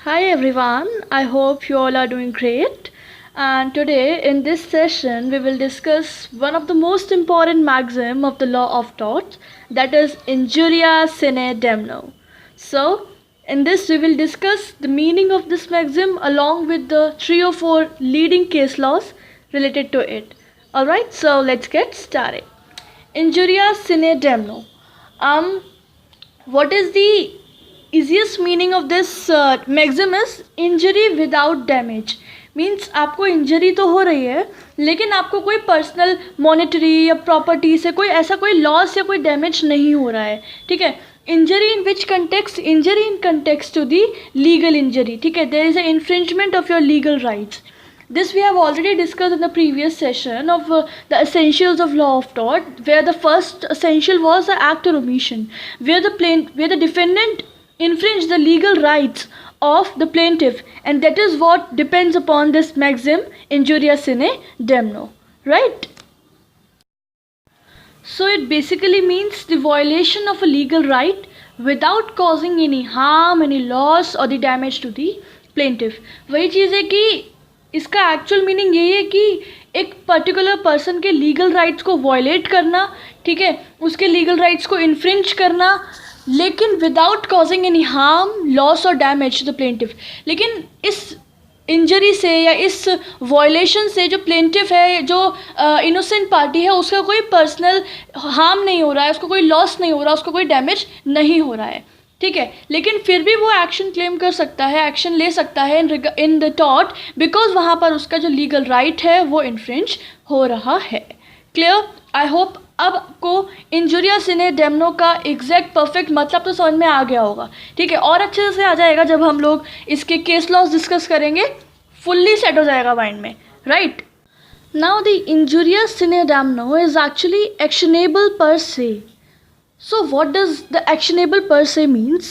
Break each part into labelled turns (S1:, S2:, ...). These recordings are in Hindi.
S1: Hi everyone, I hope you all are doing great. And today in this session we will discuss one of the most important maxim of the law of tort, that is injuria sine damno. So in this we will discuss the meaning of this maxim along with the 3 or 4 leading case laws related to it. Alright, so let's get started. Injuria sine damno. What is the easiest meaning of this maxim is injury without damage. Means आपको इंजरी तो हो रही है लेकिन आपको कोई पर्सनल मॉनेटरी या प्रॉपर्टी से कोई ऐसा कोई लॉस या कोई डैमेज नहीं हो रहा है. ठीक है. Injury in which context? Injury in context to the legal injury. ठीक है. There is a infringement of your legal rights. This we have already discussed in the previous session of the essentials of law of tort, where the first essential was the act or omission, where the defendant infringed the legal rights of the plaintiff, and that is what depends upon this maxim injuria sine damno, right? So it basically means the violation of a legal right without causing any harm, any loss or the damage to the plaintiff. वही चीज़ है कि इसका एक्चुअल मीनिंग यही है कि एक पर्टिकुलर पर्सन के लीगल राइट्स को वायलेट करना, ठीक है, उसके लीगल राइट्स को इन्फ्रिंज करना, लेकिन without causing any harm, loss और डैमेज टू द प्लेंटिफ. लेकिन इस इंजरी से या इस वायलेशन से जो प्लेंटिफ है, जो इनोसेंट पार्टी है, उसका कोई पर्सनल हार्म नहीं हो रहा है, उसको कोई लॉस नहीं हो रहा, उसको कोई डैमेज नहीं हो रहा है. ठीक है. लेकिन फिर भी वो एक्शन क्लेम कर सकता है, एक्शन ले सकता है इन द टॉर्ट, बिकॉज वहाँ पर उसका जो लीगल राइट है वो इन्फ्रिंज हो रहा है. क्लियर? आई होप अब आपको इंजुरिया सिने डैमनो का एग्जैक्ट परफेक्ट मतलब तो समझ में आ गया होगा. ठीक है. और अच्छे से आ जाएगा जब हम लोग इसके केस लॉज डिस्कस करेंगे, फुल्ली सेट हो जाएगा माइंड में, right? Now the injuria sine damno is actually actionable per se. So what does the actionable per se means?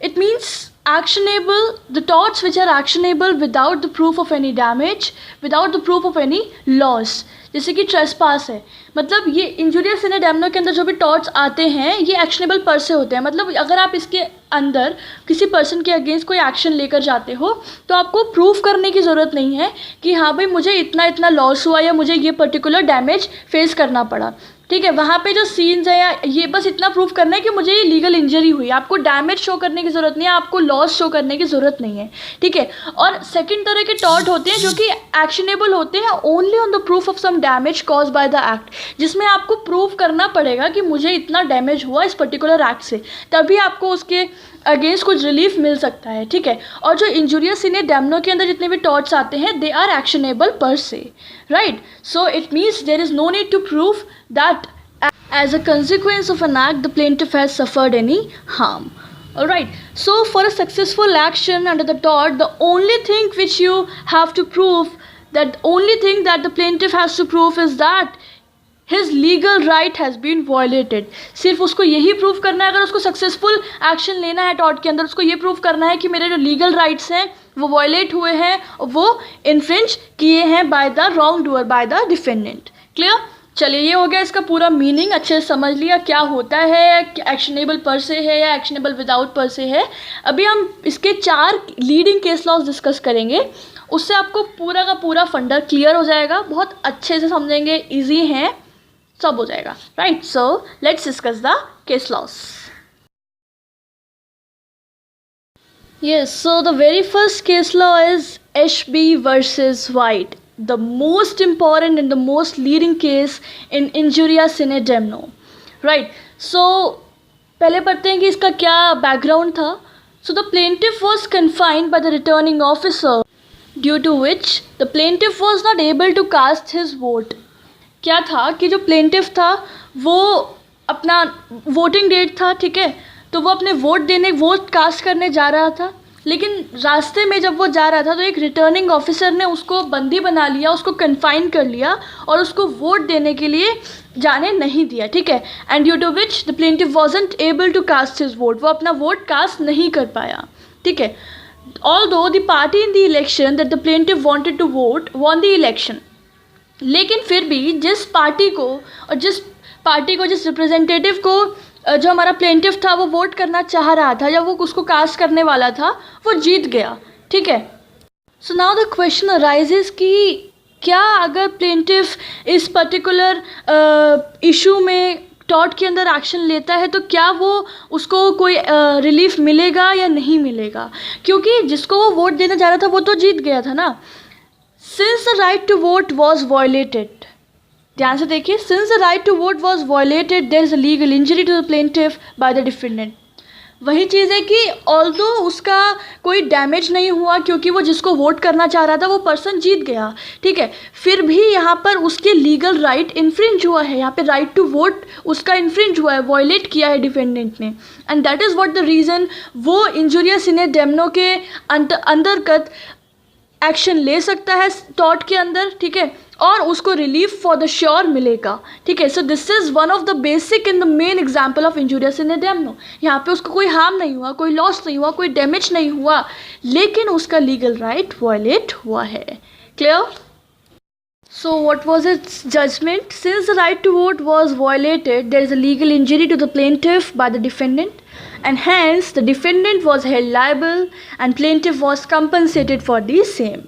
S1: It means actionable, the torts which are actionable without the proof of any damage, without the proof of any loss. जैसे कि ट्रेसपास है, मतलब ये इंजुरिया सिने डैमनो के अंदर जो भी टॉर्ट्स आते हैं ये एक्शनेबल पर से होते हैं. मतलब अगर आप इसके अंदर किसी पर्सन के अगेंस्ट कोई एक्शन लेकर जाते हो तो आपको प्रूफ करने की ज़रूरत नहीं है कि हाँ भाई मुझे इतना इतना लॉस हुआ या मुझे ये पर्टिकुलर डैमेज फेस करना पड़ा. ठीक है. वहाँ पे जो सीन्स है या ये बस इतना प्रूफ करना है कि मुझे ये लीगल इंजरी हुई. आपको डैमेज शो करने की ज़रूरत नहीं है, आपको लॉस शो करने की ज़रूरत नहीं है. ठीक है. और सेकंड तरह के टॉर्ट होते हैं जो कि एक्शनेबल होते हैं only on the proof of some damage cause by the act, जिसमें आपको प्रूफ करना पड़ेगा कि मुझे इतना डैमेज हुआ इस पर्टिकुलर एक्ट से, तभी आपको उसके अगेंस्ट कुछ रिलीफ मिल सकता है. ठीक है. और जो इंजुरिया सिने डैमनो के अंदर जितने भी टॉर्ट्स आते हैं they are actionable per se, right? So it means there is no need to proof that as a consequence of an act the plaintiff has suffered any harm. Alright, so for a successful action under the tort, the only thing which you have to prove, that only thing that the plaintiff has to prove is that his legal right has been violated. सिर्फ उसको यही प्रूव करना है. अगर उसको सक्सेसफुल एक्शन लेना है टॉर्ट के अंदर, उसको ये प्रूव करना है कि मेरे जो लीगल राइट्स हैं वो वायलेट हुए हैं, वो इन्फ्रिंज किए हैं by the wrong doer, bye the defendant. Clear? चलिए, ये हो गया इसका पूरा मीनिंग. अच्छे से समझ लिया क्या होता है, एक्शनेबल पर से है या एक्शनेबल विदाउट पर से है. अभी हम इसके 4 लीडिंग केस लॉज डिस्कस करेंगे, उससे आपको पूरा का पूरा फंडा क्लियर हो जाएगा. बहुत अच्छे से समझेंगे, इजी हैं, सब हो जाएगा, right? So let's discuss the case laws. Yes, so the very first case law is HB versus White, the most important and the most leading case in injuria sine damno, right? So पहले पढ़ते हैं कि इसका क्या बैकग्राउंड था. So the plaintiff was confined by the returning officer, due to which the plaintiff was not able to cast his vote. क्या था कि जो प्लेंटिफ था वो अपना वोटिंग डेट था, ठीक है, तो वो अपने वोट कास्ट करने जा रहा था, लेकिन रास्ते में जब वो जा रहा था तो एक रिटर्निंग ऑफिसर ने उसको बंदी बना लिया, उसको कन्फाइन कर लिया और उसको वोट देने के लिए जाने नहीं दिया. ठीक है. And due to which the plaintiff wasn't able to cast his vote, वो अपना वोट कास्ट नहीं कर पाया. ठीक है. Although the party in the election that the plaintiff wanted to vote won the election, लेकिन फिर भी जिस पार्टी को जिस रिप्रेजेंटेटिव को जो हमारा प्लेंटिफ था वो वोट करना चाह रहा था, जब वो उसको कास्ट करने वाला था, वो जीत गया. ठीक है। So now the question arises कि क्या अगर प्लेंटिफ इस पर्टिकुलर इशू में टॉर्ट के अंदर एक्शन लेता है तो क्या वो उसको कोई रिलीफ मिलेगा या नहीं मिलेगा, क्योंकि जिसको वो वोट देने जा रहा था वो तो जीत गया था ना। Since the right to vote was violated, ध्यान से देखिए, since the right to vote was violated there is a legal injury to the plaintiff by the defendant. वही चीज़ है कि ऑल्दो उसका कोई डैमेज नहीं हुआ क्योंकि वो जिसको वोट करना चाह रहा था वो पर्सन जीत गया, ठीक है, फिर भी यहाँ पर उसके लीगल राइट इन्फ्रिंज हुआ है, यहाँ पे राइट टू वोट उसका इन्फ्रिंज हुआ है, वॉयलेट किया है डिफेंडेंट ने, and that is what the reason वो इंजुरियस सिने डैमनो के अंतर्गत एक्शन ले सकता है टॉर्ट के अंदर, ठीक है, और उसको रिलीफ फॉर द श्योर मिलेगा, ठीक है। So this is one of the basic in the main example of injurious sine damno. यहाँ पे उसको कोई हार्म नहीं हुआ, कोई लॉस नहीं हुआ, कोई डैमेज नहीं हुआ, लेकिन उसका लीगल राइट वायलेट हुआ है। Clear? So what was its judgment? Since the right to vote was violated, there is a legal injury to the plaintiff by the defendant, and hence the defendant was held liable and plaintiff was compensated for the same.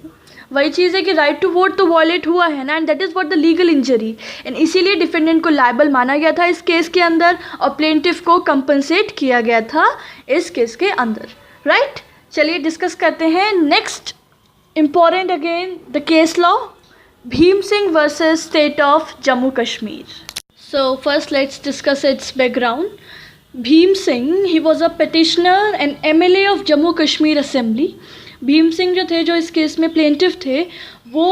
S1: वही चीज़ है कि राइट टू वोट तो वॉयलेट हुआ है ना, and that is what the legal injury, and इसीलिए डिफेंडेंट को लायबल माना गया था इस केस के अंदर और प्लेंटिफ को कंपनसेट किया गया था इस केस के अंदर, राइट। चलिए डिस्कस करते हैं next important again the case law, Bheem Singh versus State of Jammu Kashmir. So first let's discuss its background. Bheem Singh, he was a petitioner and MLA of Jammu Kashmir Assembly. Bheem Singh जो थे, जो इस केस में प्लेंटिफ थे, वो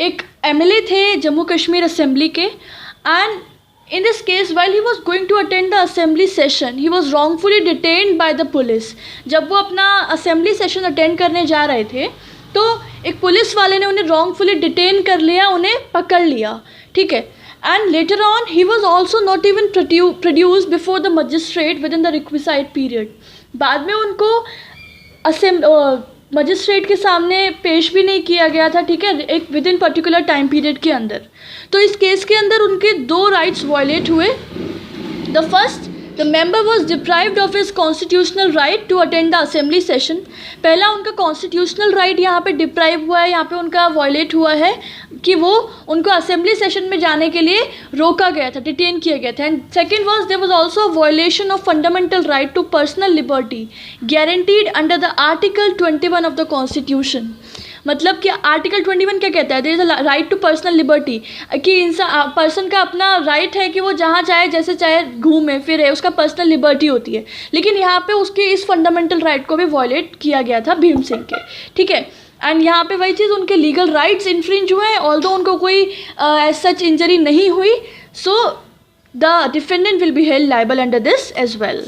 S1: एक MLA थे जम्मू कश्मीर असेंबली के, and in this case while he was going to attend the assembly session he was wrongfully detained by the police. जब वो अपना असेंबली सेशन अटेंड करने जा रहे थे तो एक पुलिस वाले ने उन्हें रॉन्गफुली डिटेन कर लिया, उन्हें पकड़ लिया, ठीक है, and later on he was also not even produce before the magistrate with in the requisite period. बाद में उनको मजिस्ट्रेट के सामने पेश भी नहीं किया गया था, ठीक है, एक with in particular time period के अंदर। तो इस केस के अंदर उनके दो राइट्स वायलेट हुए। The first, The member was deprived of his constitutional right to attend the assembly session. पहला उनका constitutional right यहाँ पे deprive हुआ है, यहाँ पे उनका violate हुआ है कि वो उनको assembly session में जाने के लिए रोका गया था, detain किया गया था. And second was there was also a violation of fundamental right to personal liberty guaranteed under the Article 21 of the Constitution. मतलब कि आर्टिकल 21 क्या कहता है? There is a right to personal liberty, कि इंसान पर्सन का अपना राइट है कि वो जहाँ चाहे जैसे चाहे घूमे फिरे, उसका पर्सनल लिबर्टी होती है। लेकिन यहाँ पे उसके इस फंडामेंटल राइट को भी वॉयलेट किया गया था भीम सिंह के, ठीक है। एंड यहाँ पे वही चीज़, उनके लीगल राइट्स इन्फ्रिंज हुए हैं, ऑल्दो उनको कोई एज सच इंजरी नहीं हुई, so the defendant will be held liable under this as well.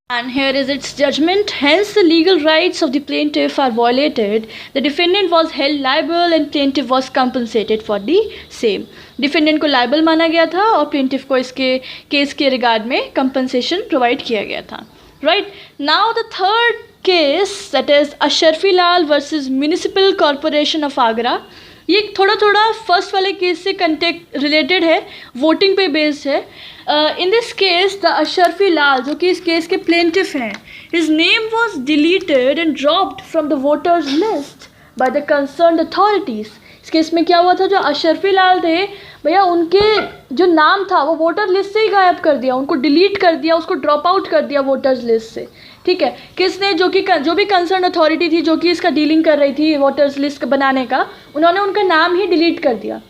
S1: And here is its judgment. Hence, the legal rights of the plaintiff are violated. The defendant was held liable and plaintiff was compensated for the same. Defendant को liable माना गया था और plaintiff को इसके केस के रिगार्ड में compensation provide किया गया था. Right? Now the third case, that is Asharfi Lal versus Municipal Corporation of Agra. ये थोड़ा थोड़ा फर्स्ट वाले केस से कंटेक्ट रिलेटेड है, वोटिंग पे बेस्ड है. In this case the Ashrafi Lal, जो कि इस केस के प्लेंटिफ हैं, his name was deleted and dropped from the voters list by the concerned authorities. इस केस में क्या हुआ था, जो अशरफी लाल थे भैया, उनके जो नाम था वो वोटर लिस्ट से ही गायब कर दिया, उनको डिलीट कर दिया, उसको ड्रॉप आउट कर दिया वोटर्स लिस्ट से, ठीक है. किसने? जो भी कंसर्न अथॉरिटी थी, जो कि इसका डीलिंग कर रही थी वोटर्स लिस्ट बनाने का, उन्होंने उनका नाम ही डिलीट कर दिया.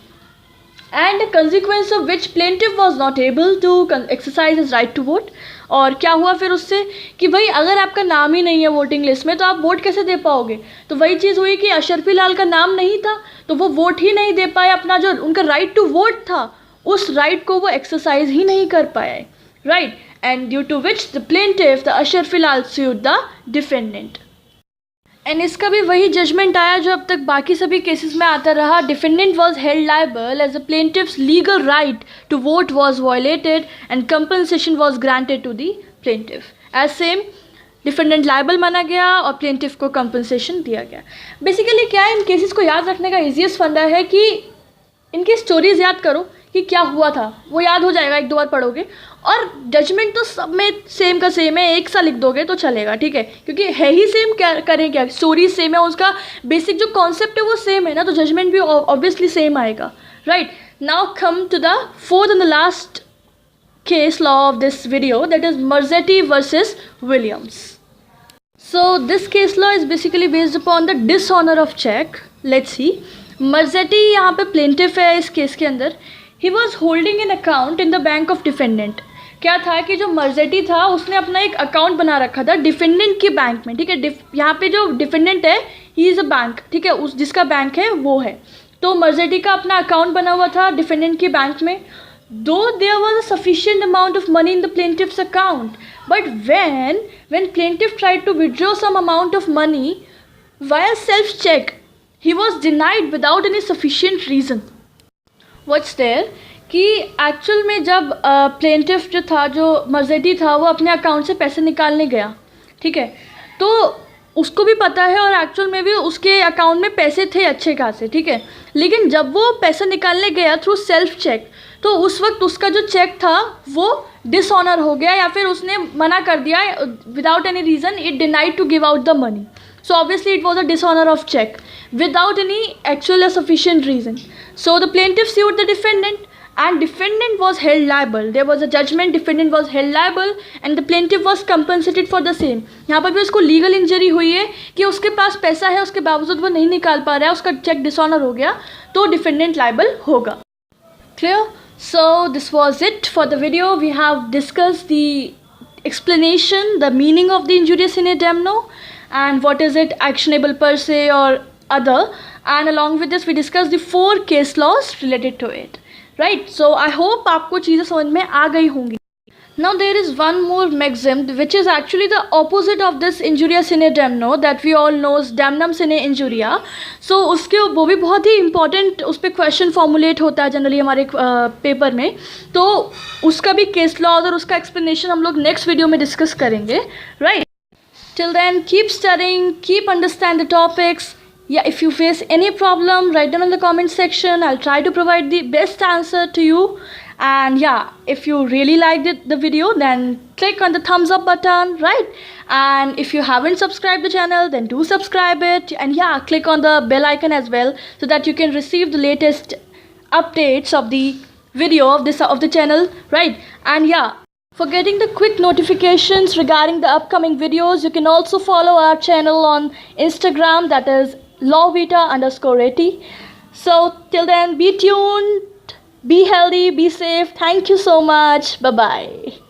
S1: And consequence of which plaintiff was not able to exercise his right to vote. और क्या हुआ फिर उससे कि भाई अगर आपका नाम ही नहीं है वोटिंग लिस्ट में तो आप वोट कैसे दे पाओगे. तो वही चीज़ हुई कि अशरफी लाल का नाम नहीं था तो वो वोट ही नहीं दे पाए, अपना जो उनका राइट टू वोट था उस राइट को वो एक्सरसाइज ही नहीं कर पाए, right. And due to which the plaintiff, the Asharfi Lal, sued the defendant. And इसका भी वही जजमेंट आया जो अब तक बाकी सभी केसेस में आता रहा. Defendant was held liable as the plaintiff's legal right to vote was violated and compensation was granted to the plaintiff. As same, defendant liable माना गया और प्लेंटिफ को कंपनसेशन दिया गया. बेसिकली क्या है, इन केसेस को याद रखने का ईजीएस्ट फंडा है कि इनकी स्टोरीज याद करो कि क्या हुआ था, वो याद हो जाएगा एक दो बार पढ़ोगे. और जजमेंट तो सब में सेम का सेम है, एक सा लिख दोगे तो चलेगा, ठीक है, क्योंकि है ही सेम, क्या करें, क्या स्टोरी सेम है, उसका बेसिक जो कॉन्सेप्ट है वो सेम है ना, तो जजमेंट भी ऑब्वियसली सेम आएगा, right. Now come to the fourth and the last case law of this video, that is Marzetti versus Williams. So this case law is basically based upon the dishonor of check. Let's see. Marzetti यहाँ पे plaintiff है इस केस के अंदर. He was holding an account in the bank of defendant. क्या था कि जो मर्जेटी था उसने अपना एक अकाउंट बना रखा था डिफेंडेंट की बैंक में, ठीक है. यहाँ पे जो डिफेंडेंट है ही इज़ अ बैंक, ठीक है, उस जिसका बैंक है वो है. तो मर्जेटी का अपना अकाउंट बना हुआ था डिफेंडेंट की बैंक में. Though there was a sufficient amount of money in the plaintiff's account, but when plaintiff tried to withdraw some amount of money via self-check, he was denied without any sufficient reason. What's there? कि एक्चुअल में जब प्लेंटिफ जो था, जो मर्जेटी था, वो अपने अकाउंट से पैसे निकालने गया, ठीक है, तो उसको भी पता है और एक्चुअल में भी उसके अकाउंट में पैसे थे अच्छे खासे, ठीक है. लेकिन जब वो पैसा निकालने गया थ्रू सेल्फ चेक, तो उस वक्त उसका जो चेक था वो डिसऑनर हो गया, या फिर उसने मना कर दिया without any reason. It denied to give out the money. So obviously it was a dishonor of check without any actual or sufficient reason. So the plaintiff sued the defendant and defendant was held liable. There was a judgment, defendant was held liable and the plaintiff was compensated for the same. यहाँ पर भी उसको लीगल इंजरी हुई है कि उसके पास पैसा है, उसके बावजूद वो नहीं निकाल पा रहा है, उसका चेक डिसऑनर हो गया, तो डिफेंडेंट लाइबल होगा. Clear? So this was it for the video. We have discussed the explanation, the meaning of the injuria sine damno, and what is it actionable per se or other, and along with this we discussed the 4 case laws related to it, right? So I hope आपको चीज़ें समझ में आ गई होंगी. Now there is one more maxim which is actually the opposite of this injuria sine damno that we all know damnum sine injuria. So उसके वो भी बहुत ही important उस पर क्वेश्चन फॉर्मुलेट होता है जनरली हमारे पेपर में, तो उसका भी केस लॉ और उसका एक्सप्लेनेशन हम लोग नेक्स्ट वीडियो में डिस्कस करेंगे, right. Till then, keep studying, keep understand the topics. Yeah, if you face any problem, write down in the comment section. I'll try to provide the best answer to you. And yeah, if you really liked the video, then click on the thumbs up button, right? And if you haven't subscribed the channel, then do subscribe it. And yeah, click on the bell icon as well, so that you can receive the latest updates of the video of the channel, right? And yeah, for getting the quick notifications regarding the upcoming videos, you can also follow our channel on Instagram, that is lawvita_80. So till then, be tuned, be healthy, be safe. Thank you so much. Bye bye.